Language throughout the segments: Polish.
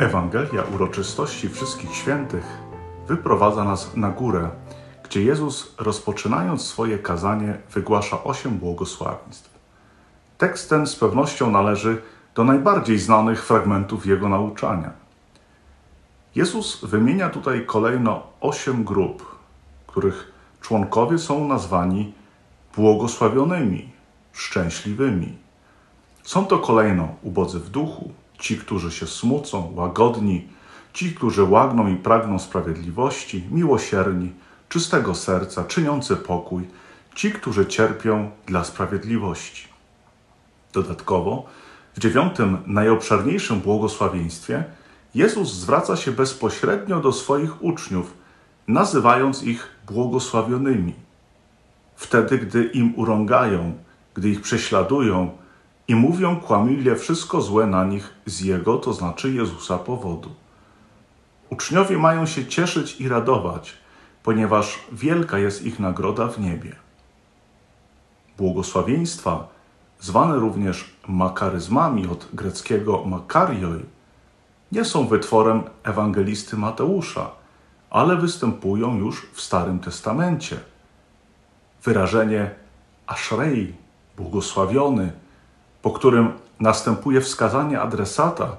Ewangelia uroczystości Wszystkich Świętych wyprowadza nas na górę, gdzie Jezus, rozpoczynając swoje kazanie, wygłasza 8 błogosławieństw. Tekst ten z pewnością należy do najbardziej znanych fragmentów Jego nauczania. Jezus wymienia tutaj kolejno 8 grup, których członkowie są nazwani błogosławionymi, szczęśliwymi. Są to kolejno ubodzy w duchu, ci, którzy się smucą, łagodni, ci, którzy łagną i pragną sprawiedliwości, miłosierni, czystego serca, czyniący pokój, ci, którzy cierpią dla sprawiedliwości. Dodatkowo, w 9. najobszerniejszym błogosławieństwie Jezus zwraca się bezpośrednio do swoich uczniów, nazywając ich błogosławionymi. Wtedy, gdy im urągają, gdy ich prześladują i mówią kłamliwie wszystko złe na nich z Jego, to znaczy Jezusa, powodu. Uczniowie mają się cieszyć i radować, ponieważ wielka jest ich nagroda w niebie. Błogosławieństwa, zwane również makaryzmami od greckiego makarioi, nie są wytworem ewangelisty Mateusza, ale występują już w Starym Testamencie. Wyrażenie Ashrei, błogosławiony, po którym następuje wskazanie adresata,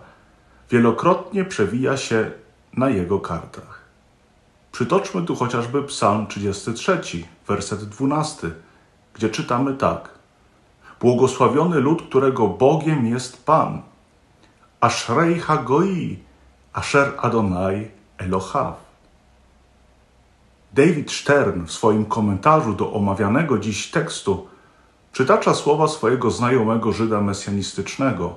wielokrotnie przewija się na jego kartach. Przytoczmy tu chociażby Psalm 33, werset 12, gdzie czytamy tak: Błogosławiony lud, którego Bogiem jest Pan. Ashrei hagoi, asher Adonai Elohav. David Stern w swoim komentarzu do omawianego dziś tekstu przytacza słowa swojego znajomego Żyda mesjanistycznego,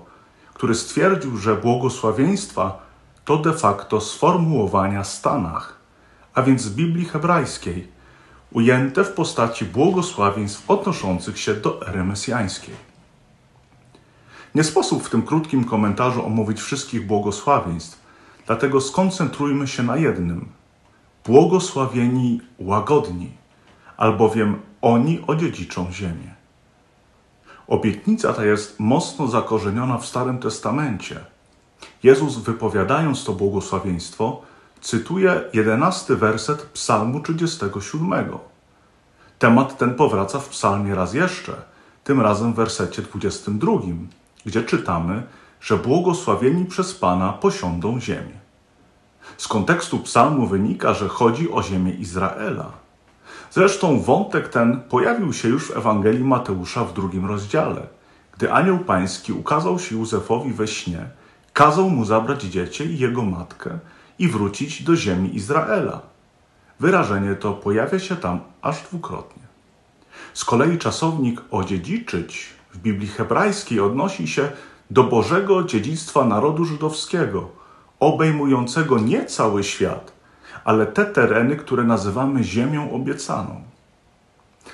który stwierdził, że błogosławieństwa to de facto sformułowania Stanach, a więc z Biblii hebrajskiej, ujęte w postaci błogosławieństw odnoszących się do ery mesjańskiej. Nie sposób w tym krótkim komentarzu omówić wszystkich błogosławieństw, dlatego skoncentrujmy się na jednym: błogosławieni łagodni, albowiem oni odziedziczą ziemię. Obietnica ta jest mocno zakorzeniona w Starym Testamencie. Jezus, wypowiadając to błogosławieństwo, cytuje 11 werset Psalmu 37. Temat ten powraca w psalmie raz jeszcze, tym razem w wersecie 22, gdzie czytamy, że błogosławieni przez Pana posiądą ziemię. Z kontekstu psalmu wynika, że chodzi o ziemię Izraela. Zresztą wątek ten pojawił się już w Ewangelii Mateusza w 2 rozdziale, gdy anioł pański ukazał się Józefowi we śnie, kazał mu zabrać dziecię i jego matkę i wrócić do ziemi Izraela. Wyrażenie to pojawia się tam aż dwukrotnie. Z kolei czasownik odziedziczyć w Biblii hebrajskiej odnosi się do Bożego dziedzictwa narodu żydowskiego, obejmującego nie cały świat, ale te tereny, które nazywamy ziemią obiecaną.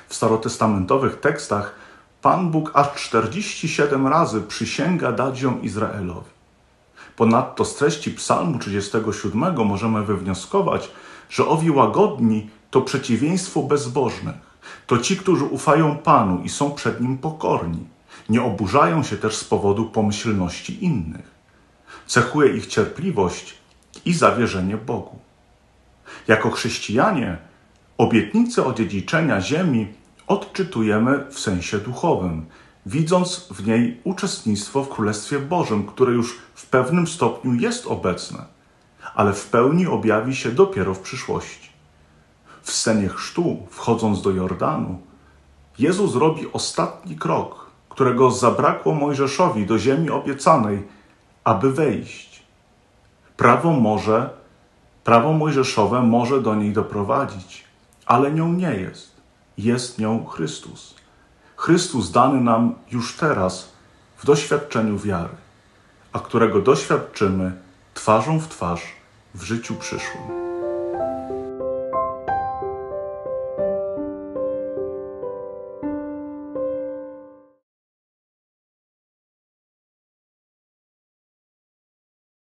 W starotestamentowych tekstach Pan Bóg aż 47 razy przysięga dać ją Izraelowi. Ponadto z treści Psalmu 37 możemy wywnioskować, że owi łagodni to przeciwieństwo bezbożnych. To ci, którzy ufają Panu i są przed Nim pokorni. Nie oburzają się też z powodu pomyślności innych. Cechuje ich cierpliwość i zawierzenie Bogu. Jako chrześcijanie obietnicę odziedziczenia ziemi odczytujemy w sensie duchowym, widząc w niej uczestnictwo w Królestwie Bożym, które już w pewnym stopniu jest obecne, ale w pełni objawi się dopiero w przyszłości. W scenie chrztu, wchodząc do Jordanu, Jezus robi ostatni krok, którego zabrakło Mojżeszowi do ziemi obiecanej, aby wejść. Prawo mojżeszowe może do niej doprowadzić, ale nią nie jest. Jest nią Chrystus. Chrystus dany nam już teraz w doświadczeniu wiary, a którego doświadczymy twarzą w twarz w życiu przyszłym.